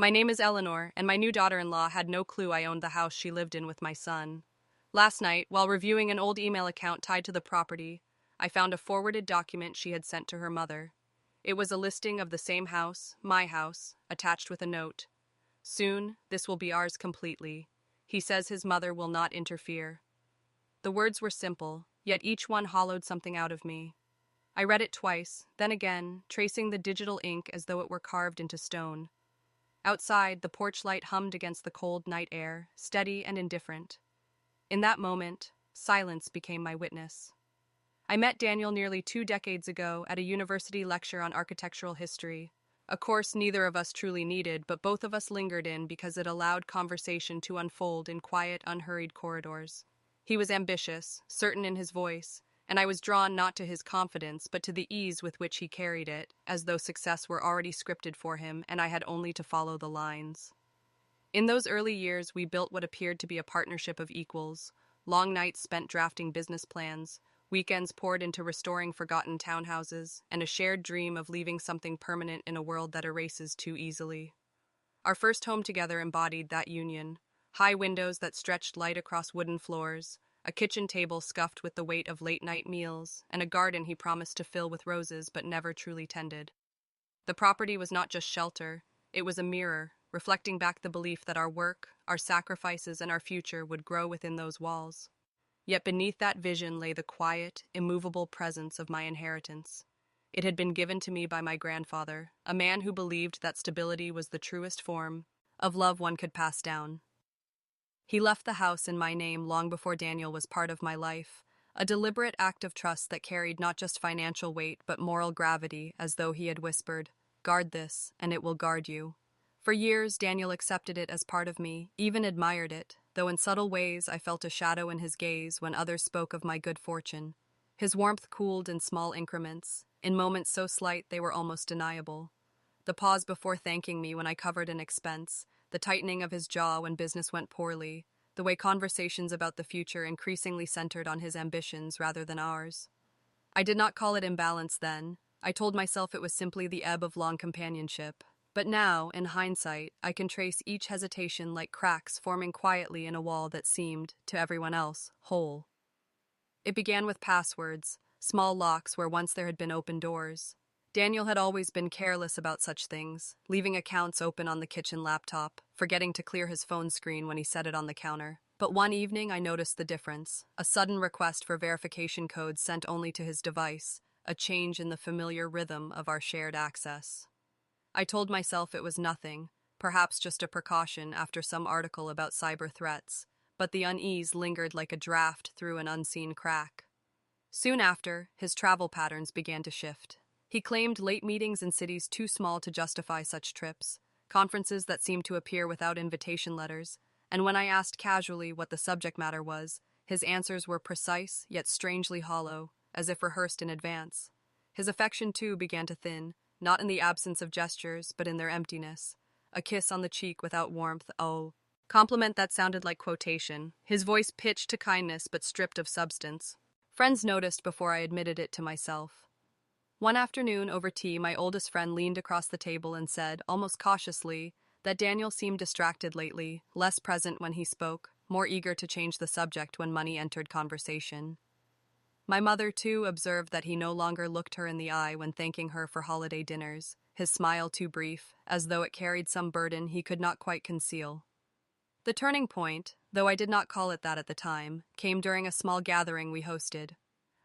My name is Eleanor, and my new daughter-in-law had no clue I owned the house she lived in with my son. Last night, while reviewing an old email account tied to the property, I found a forwarded document she had sent to her mother. It was a listing of the same house, my house, attached with a note. Soon, this will be ours completely. He says his mother will not interfere. The words were simple, yet each one hollowed something out of me. I read it twice, then again, tracing the digital ink as though it were carved into stone. Outside, the porch light hummed against the cold night air, steady and indifferent. In that moment, silence became my witness. I met Daniel nearly 2 decades ago at a university lecture on architectural history, a course neither of us truly needed, but both of us lingered in because it allowed conversation to unfold in quiet, unhurried corridors. He was ambitious, certain in his voice, and I was drawn not to his confidence but to the ease with which he carried it, as though success were already scripted for him and I had only to follow the lines. In those early years, we built what appeared to be a partnership of equals. Long nights spent drafting business plans, weekends poured into restoring forgotten townhouses, and a shared dream of leaving something permanent in a world that erases too easily. Our first home together embodied that union: high windows that stretched light across wooden floors, a kitchen table scuffed with the weight of late-night meals, and a garden he promised to fill with roses but never truly tended. The property was not just shelter, it was a mirror, reflecting back the belief that our work, our sacrifices, and our future would grow within those walls. Yet beneath that vision lay the quiet, immovable presence of my inheritance. It had been given to me by my grandfather, a man who believed that stability was the truest form of love one could pass down. He left the house in my name long before Daniel was part of my life, a deliberate act of trust that carried not just financial weight but moral gravity, as though he had whispered, "Guard this, and it will guard you." For years, Daniel accepted it as part of me, even admired it, though in subtle ways I felt a shadow in his gaze when others spoke of my good fortune. His warmth cooled in small increments, in moments so slight they were almost deniable. The pause before thanking me when I covered an expense, the tightening of his jaw when business went poorly, the way conversations about the future increasingly centered on his ambitions rather than ours. I did not call it imbalance then. I told myself it was simply the ebb of long companionship. But now, in hindsight, I can trace each hesitation like cracks forming quietly in a wall that seemed, to everyone else, whole. It began with passwords, small locks where once there had been open doors. Daniel had always been careless about such things, leaving accounts open on the kitchen laptop, forgetting to clear his phone screen when he set it on the counter. But one evening I noticed the difference: a sudden request for verification codes sent only to his device, a change in the familiar rhythm of our shared access. I told myself it was nothing, perhaps just a precaution after some article about cyber threats, but the unease lingered like a draft through an unseen crack. Soon after, his travel patterns began to shift. He claimed late meetings in cities too small to justify such trips, conferences that seemed to appear without invitation letters, and when I asked casually what the subject matter was, his answers were precise yet strangely hollow, as if rehearsed in advance. His affection, too, began to thin, not in the absence of gestures, but in their emptiness. A kiss on the cheek without warmth, oh, compliment that sounded like quotation, his voice pitched to kindness but stripped of substance. Friends noticed before I admitted it to myself. One afternoon, over tea, my oldest friend leaned across the table and said, almost cautiously, that Daniel seemed distracted lately, less present when he spoke, more eager to change the subject when money entered conversation. My mother, too, observed that he no longer looked her in the eye when thanking her for holiday dinners, his smile too brief, as though it carried some burden he could not quite conceal. The turning point, though I did not call it that at the time, came during a small gathering we hosted.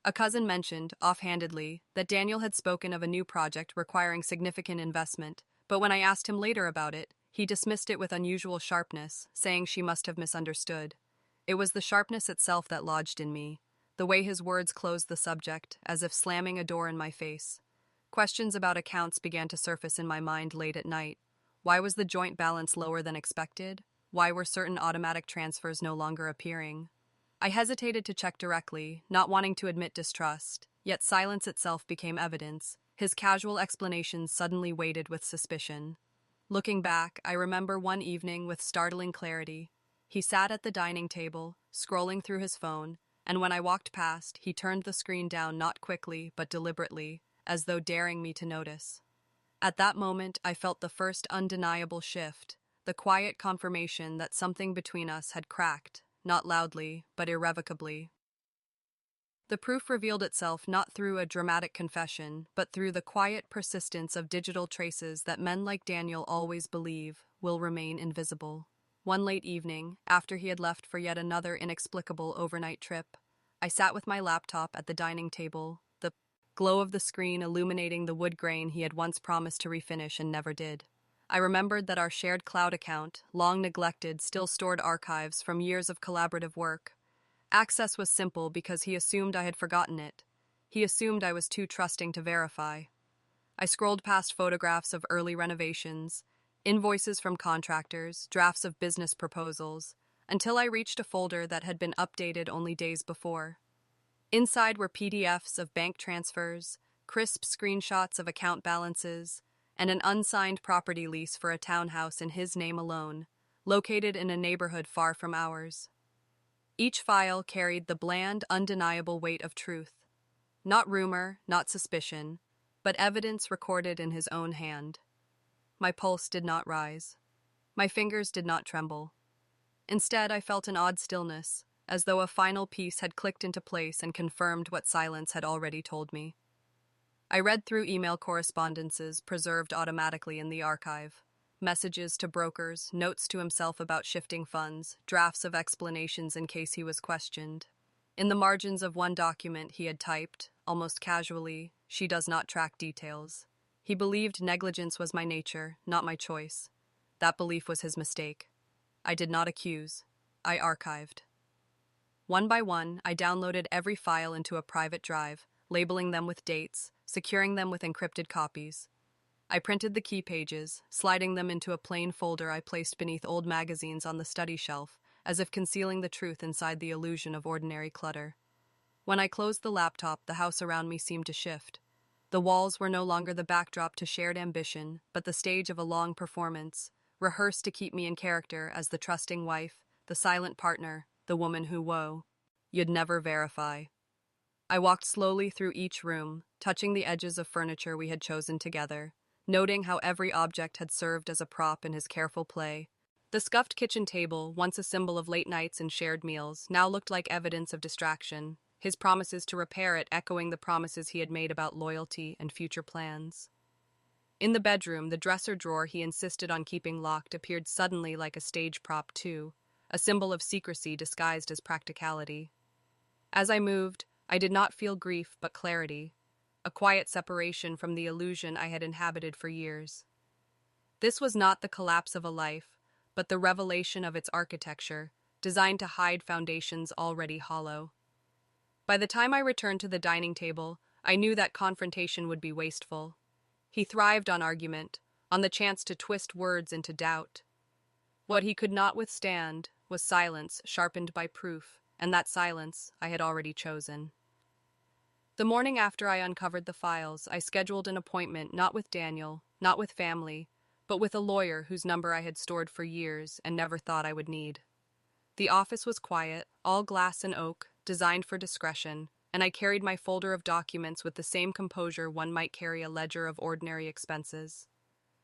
A cousin mentioned, offhandedly, that Daniel had spoken of a new project requiring significant investment, but when I asked him later about it, he dismissed it with unusual sharpness, saying she must have misunderstood. It was the sharpness itself that lodged in me, the way his words closed the subject, as if slamming a door in my face. Questions about accounts began to surface in my mind late at night. Why was the joint balance lower than expected? Why were certain automatic transfers no longer appearing? I hesitated to check directly, not wanting to admit distrust, yet silence itself became evidence. His casual explanations suddenly weighted with suspicion. Looking back, I remember one evening with startling clarity. He sat at the dining table, scrolling through his phone, and when I walked past, he turned the screen down not quickly but deliberately, as though daring me to notice. At that moment, I felt the first undeniable shift, the quiet confirmation that something between us had cracked, not loudly, but irrevocably. The proof revealed itself not through a dramatic confession, but through the quiet persistence of digital traces that men like Daniel always believe will remain invisible. One late evening, after he had left for yet another inexplicable overnight trip, I sat with my laptop at the dining table, the glow of the screen illuminating the wood grain he had once promised to refinish and never did. I remembered that our shared cloud account, long neglected, still stored archives from years of collaborative work. Access was simple because he assumed I had forgotten it. He assumed I was too trusting to verify. I scrolled past photographs of early renovations, invoices from contractors, drafts of business proposals, until I reached a folder that had been updated only days before. Inside were PDFs of bank transfers, crisp screenshots of account balances, and an unsigned property lease for a townhouse in his name alone, located in a neighborhood far from ours. Each file carried the bland, undeniable weight of truth. Not rumor, not suspicion, but evidence recorded in his own hand. My pulse did not rise. My fingers did not tremble. Instead, I felt an odd stillness, as though a final piece had clicked into place and confirmed what silence had already told me. I read through email correspondences preserved automatically in the archive. Messages to brokers, notes to himself about shifting funds, drafts of explanations in case he was questioned. In the margins of one document he had typed, almost casually, "She does not track details." He believed negligence was my nature, not my choice. That belief was his mistake. I did not accuse. I archived. One by one, I downloaded every file into a private drive, labeling them with dates, securing them with encrypted copies. I printed the key pages, sliding them into a plain folder I placed beneath old magazines on the study shelf, as if concealing the truth inside the illusion of ordinary clutter. When I closed the laptop, the house around me seemed to shift. The walls were no longer the backdrop to shared ambition, but the stage of a long performance, rehearsed to keep me in character as the trusting wife, the silent partner, the woman who, whoa, you'd never verify. I walked slowly through each room, touching the edges of furniture we had chosen together, noting how every object had served as a prop in his careful play. The scuffed kitchen table, once a symbol of late nights and shared meals, now looked like evidence of distraction, his promises to repair it echoing the promises he had made about loyalty and future plans. In the bedroom, the dresser drawer he insisted on keeping locked appeared suddenly like a stage prop too, a symbol of secrecy disguised as practicality. As I moved, I did not feel grief but clarity, a quiet separation from the illusion I had inhabited for years. This was not the collapse of a life, but the revelation of its architecture, designed to hide foundations already hollow. By the time I returned to the dining table, I knew that confrontation would be wasteful. He thrived on argument, on the chance to twist words into doubt. What he could not withstand was silence sharpened by proof, and that silence I had already chosen. The morning after I uncovered the files, I scheduled an appointment not with Daniel, not with family, but with a lawyer whose number I had stored for years and never thought I would need. The office was quiet, all glass and oak, designed for discretion, and I carried my folder of documents with the same composure one might carry a ledger of ordinary expenses.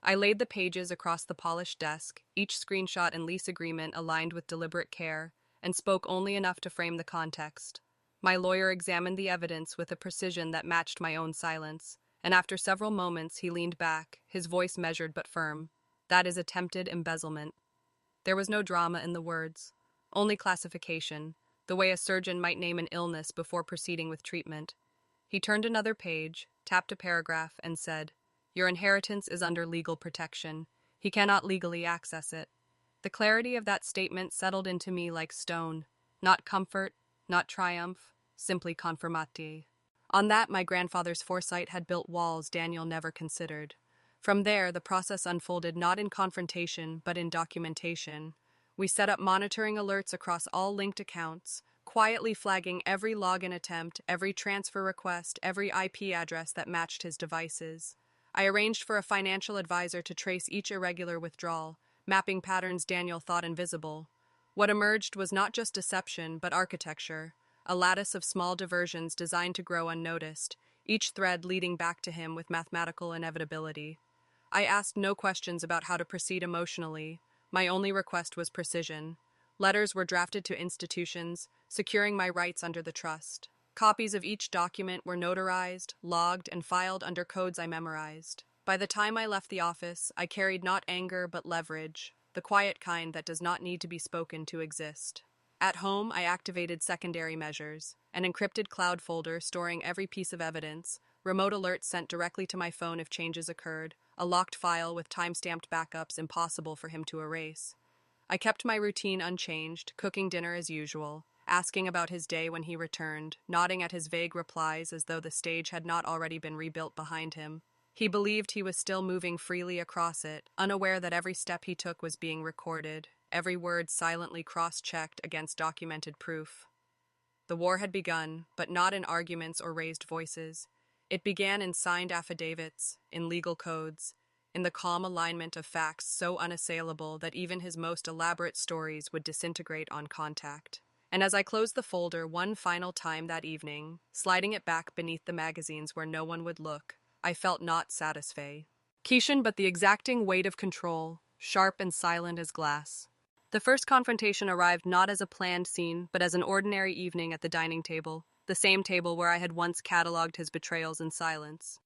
I laid the pages across the polished desk, each screenshot and lease agreement aligned with deliberate care, and spoke only enough to frame the context. My lawyer examined the evidence with a precision that matched my own silence, and after several moments he leaned back, his voice measured but firm. "That is attempted embezzlement." There was no drama in the words, only classification, the way a surgeon might name an illness before proceeding with treatment. He turned another page, tapped a paragraph, and said, "Your inheritance is under legal protection. He cannot legally access it." The clarity of that statement settled into me like stone, not comfort, not triumph, simply confirmati. On that, my grandfather's foresight had built walls Daniel never considered. From there, the process unfolded not in confrontation, but in documentation. We set up monitoring alerts across all linked accounts, quietly flagging every login attempt, every transfer request, every IP address that matched his devices. I arranged for a financial advisor to trace each irregular withdrawal, mapping patterns Daniel thought invisible. What emerged was not just deception, but architecture, a lattice of small diversions designed to grow unnoticed, each thread leading back to him with mathematical inevitability. I asked no questions about how to proceed emotionally. My only request was precision. Letters were drafted to institutions, securing my rights under the trust. Copies of each document were notarized, logged, and filed under codes I memorized. By the time I left the office, I carried not anger but leverage, the quiet kind that does not need to be spoken to exist. At home, I activated secondary measures, an encrypted cloud folder storing every piece of evidence, remote alerts sent directly to my phone if changes occurred, a locked file with time-stamped backups impossible for him to erase. I kept my routine unchanged, cooking dinner as usual, asking about his day when he returned, nodding at his vague replies as though the stage had not already been rebuilt behind him. He believed he was still moving freely across it, unaware that every step he took was being recorded, every word silently cross-checked against documented proof. The war had begun, but not in arguments or raised voices. It began in signed affidavits, in legal codes, in the calm alignment of facts so unassailable that even his most elaborate stories would disintegrate on contact. And as I closed the folder one final time that evening, sliding it back beneath the magazines where no one would look, I felt not satisfied. Keishan, but the exacting weight of control, sharp and silent as glass. The first confrontation arrived not as a planned scene, but as an ordinary evening at the dining table, the same table where I had once catalogued his betrayals in silence.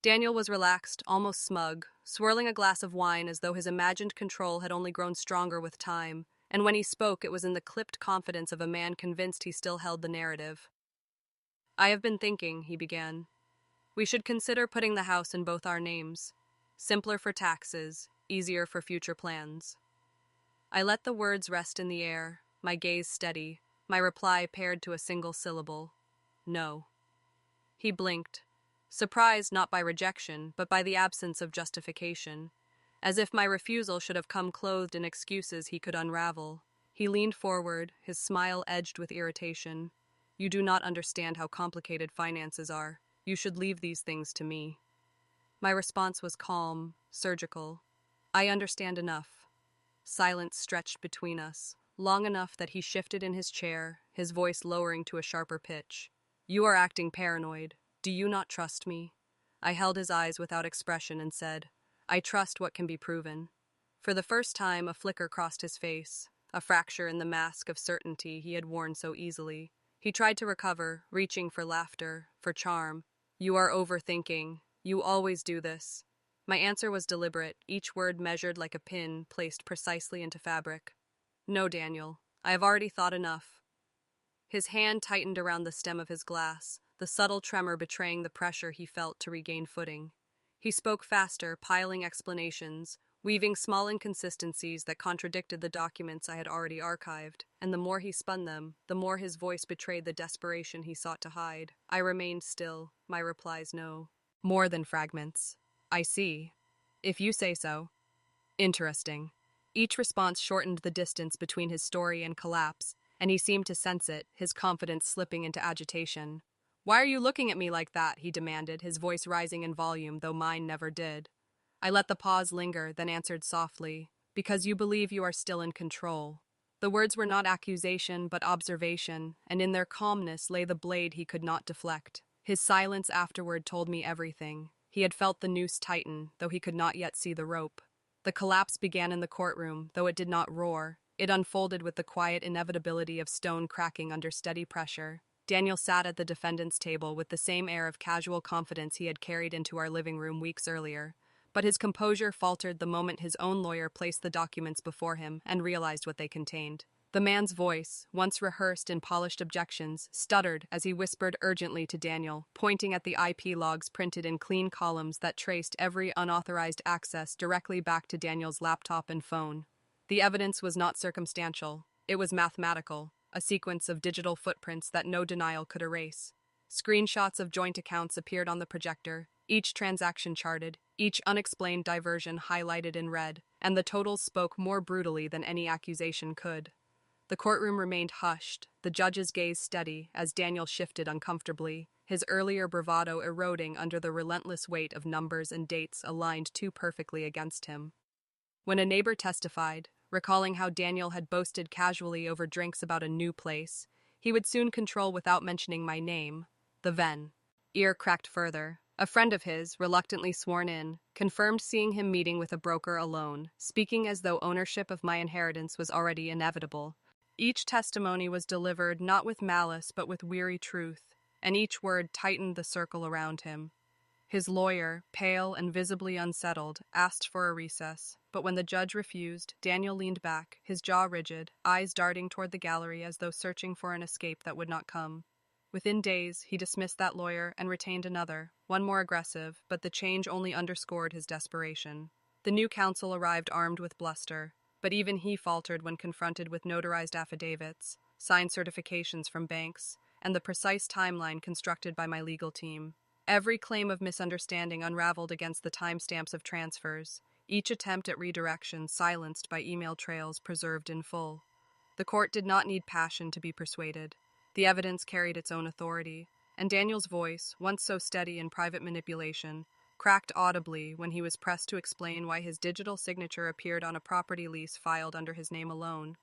Daniel was relaxed, almost smug, swirling a glass of wine as though his imagined control had only grown stronger with time, and when he spoke it was in the clipped confidence of a man convinced he still held the narrative. "I have been thinking," he began. "We should consider putting the house in both our names. Simpler for taxes, easier for future plans." I let the words rest in the air, my gaze steady, my reply paired to a single syllable. "No." He blinked, surprised not by rejection, but by the absence of justification, as if my refusal should have come clothed in excuses he could unravel. He leaned forward, his smile edged with irritation. "You do not understand how complicated finances are. You should leave these things to me." My response was calm, surgical. "I understand enough." Silence stretched between us, long enough that he shifted in his chair, his voice lowering to a sharper pitch. "You are acting paranoid. Do you not trust me?" I held his eyes without expression and said, "I trust what can be proven." For the first time, a flicker crossed his face, a fracture in the mask of certainty he had worn so easily. He tried to recover, reaching for laughter, for charm. "You are overthinking. You always do this." My answer was deliberate, each word measured like a pin placed precisely into fabric. "No, Daniel, I have already thought enough." His hand tightened around the stem of his glass, the subtle tremor betraying the pressure he felt to regain footing. He spoke faster, piling explanations, weaving small inconsistencies that contradicted the documents I had already archived, and the more he spun them, the more his voice betrayed the desperation he sought to hide. I remained still, my replies no. "More than fragments." "I see. If you say so." "Interesting." Each response shortened the distance between his story and collapse, and he seemed to sense it, his confidence slipping into agitation. "Why are you looking at me like that?" he demanded, his voice rising in volume, though mine never did. I let the pause linger, then answered softly, "Because you believe you are still in control." The words were not accusation, but observation, and in their calmness lay the blade he could not deflect. His silence afterward told me everything. He had felt the noose tighten, though he could not yet see the rope. The collapse began in the courtroom, though it did not roar. It unfolded with the quiet inevitability of stone cracking under steady pressure. Daniel sat at the defendant's table with the same air of casual confidence he had carried into our living room weeks earlier. But his composure faltered the moment his own lawyer placed the documents before him and realized what they contained. The man's voice, once rehearsed in polished objections, stuttered as he whispered urgently to Daniel, pointing at the IP logs printed in clean columns that traced every unauthorized access directly back to Daniel's laptop and phone. The evidence was not circumstantial. It was mathematical, a sequence of digital footprints that no denial could erase. Screenshots of joint accounts appeared on the projector, each transaction charted, each unexplained diversion highlighted in red, and the totals spoke more brutally than any accusation could. The courtroom remained hushed, the judge's gaze steady as Daniel shifted uncomfortably, his earlier bravado eroding under the relentless weight of numbers and dates aligned too perfectly against him. When a neighbor testified, recalling how Daniel had boasted casually over drinks about a new place he would soon control without mentioning my name, the Ven, ear cracked further. A friend of his, reluctantly sworn in, confirmed seeing him meeting with a broker alone, speaking as though ownership of my inheritance was already inevitable. Each testimony was delivered not with malice but with weary truth, and each word tightened the circle around him. His lawyer, pale and visibly unsettled, asked for a recess, but when the judge refused, Daniel leaned back, his jaw rigid, eyes darting toward the gallery as though searching for an escape that would not come. Within days, he dismissed that lawyer and retained another, one more aggressive, but the change only underscored his desperation. The new counsel arrived armed with bluster, but even he faltered when confronted with notarized affidavits, signed certifications from banks, and the precise timeline constructed by my legal team. Every claim of misunderstanding unraveled against the timestamps of transfers, each attempt at redirection silenced by email trails preserved in full. The court did not need passion to be persuaded. The evidence carried its own authority, and Daniel's voice, once so steady in private manipulation, cracked audibly when he was pressed to explain why his digital signature appeared on a property lease filed under his name alone.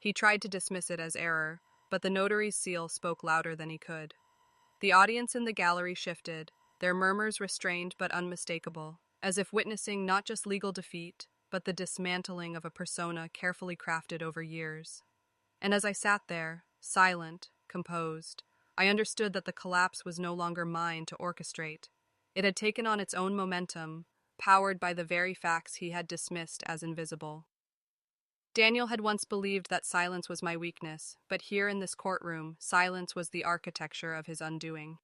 He tried to dismiss it as error, but the notary's seal spoke louder than he could. The audience in the gallery shifted, their murmurs restrained but unmistakable, as if witnessing not just legal defeat, but the dismantling of a persona carefully crafted over years. And as I sat there, silent, composed, I understood that the collapse was no longer mine to orchestrate. It had taken on its own momentum, powered by the very facts he had dismissed as invisible. Daniel had once believed that silence was my weakness, but here in this courtroom, silence was the architecture of his undoing.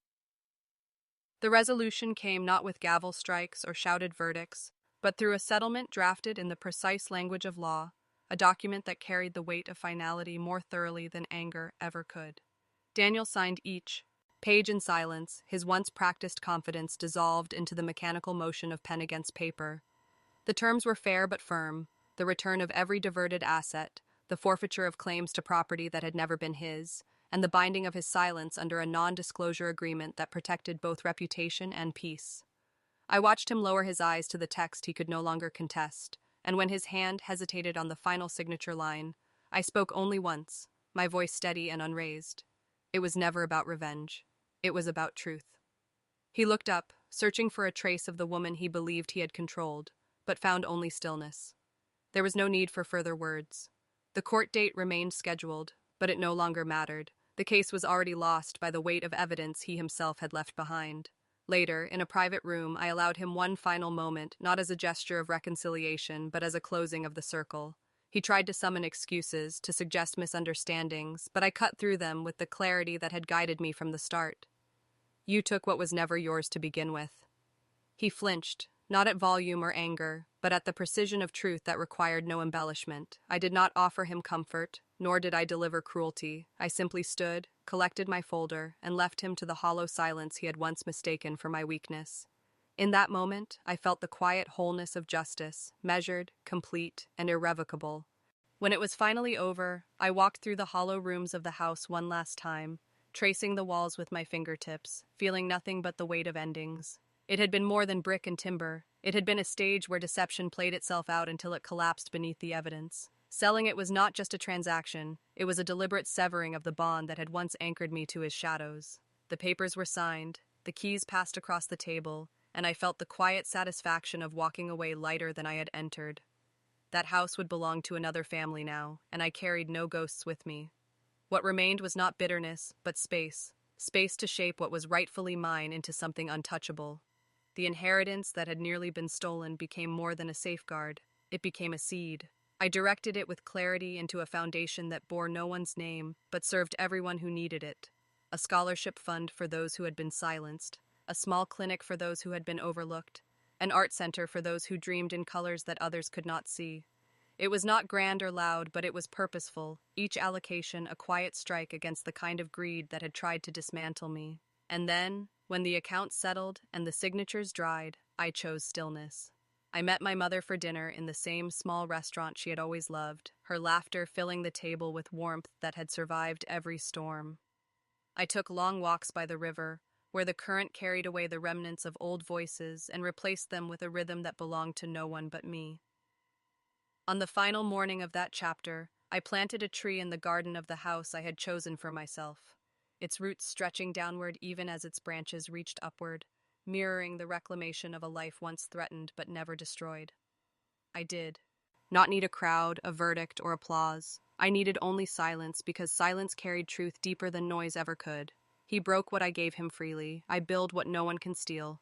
The resolution came not with gavel strikes or shouted verdicts, but through a settlement drafted in the precise language of law, a document that carried the weight of finality more thoroughly than anger ever could. Daniel signed each page in silence, his once practiced confidence dissolved into the mechanical motion of pen against paper. The terms were fair but firm, the return of every diverted asset, the forfeiture of claims to property that had never been his, and the binding of his silence under a non-disclosure agreement that protected both reputation and peace. I watched him lower his eyes to the text he could no longer contest, and when his hand hesitated on the final signature line, I spoke only once, my voice steady and unraised. It was never about revenge. It was about truth. He looked up, searching for a trace of the woman he believed he had controlled, but found only stillness. There was no need for further words. The court date remained scheduled, but it no longer mattered. The case was already lost by the weight of evidence he himself had left behind. Later, in a private room, I allowed him one final moment, not as a gesture of reconciliation, but as a closing of the circle. He tried to summon excuses, to suggest misunderstandings, but I cut through them with the clarity that had guided me from the start. You took what was never yours to begin with. He flinched, not at volume or anger, but at the precision of truth that required no embellishment. I did not offer him comfort, nor did I deliver cruelty. I simply stood, collected my folder, and left him to the hollow silence he had once mistaken for my weakness. In that moment, I felt the quiet wholeness of justice, measured, complete, and irrevocable. When it was finally over, I walked through the hollow rooms of the house one last time, tracing the walls with my fingertips, feeling nothing but the weight of endings. It had been more than brick and timber. It had been a stage where deception played itself out until it collapsed beneath the evidence. Selling it was not just a transaction, it was a deliberate severing of the bond that had once anchored me to his shadows. The papers were signed, the keys passed across the table, and I felt the quiet satisfaction of walking away lighter than I had entered. That house would belong to another family now, and I carried no ghosts with me. What remained was not bitterness, but space to shape what was rightfully mine into something untouchable. The inheritance that had nearly been stolen became more than a safeguard. It became a seed. I directed it with clarity into a foundation that bore no one's name, but served everyone who needed it. A scholarship fund for those who had been silenced, a small clinic for those who had been overlooked, an art center for those who dreamed in colors that others could not see. It was not grand or loud, but it was purposeful, each allocation a quiet strike against the kind of greed that had tried to dismantle me. And then, when the accounts settled and the signatures dried, I chose stillness. I met my mother for dinner in the same small restaurant she had always loved, her laughter filling the table with warmth that had survived every storm. I took long walks by the river, where the current carried away the remnants of old voices and replaced them with a rhythm that belonged to no one but me. On the final morning of that chapter, I planted a tree in the garden of the house I had chosen for myself, its roots stretching downward even as its branches reached upward, mirroring the reclamation of a life once threatened but never destroyed. I did not need a crowd, a verdict, or applause. I needed only silence because silence carried truth deeper than noise ever could. He broke what I gave him freely. I build what no one can steal.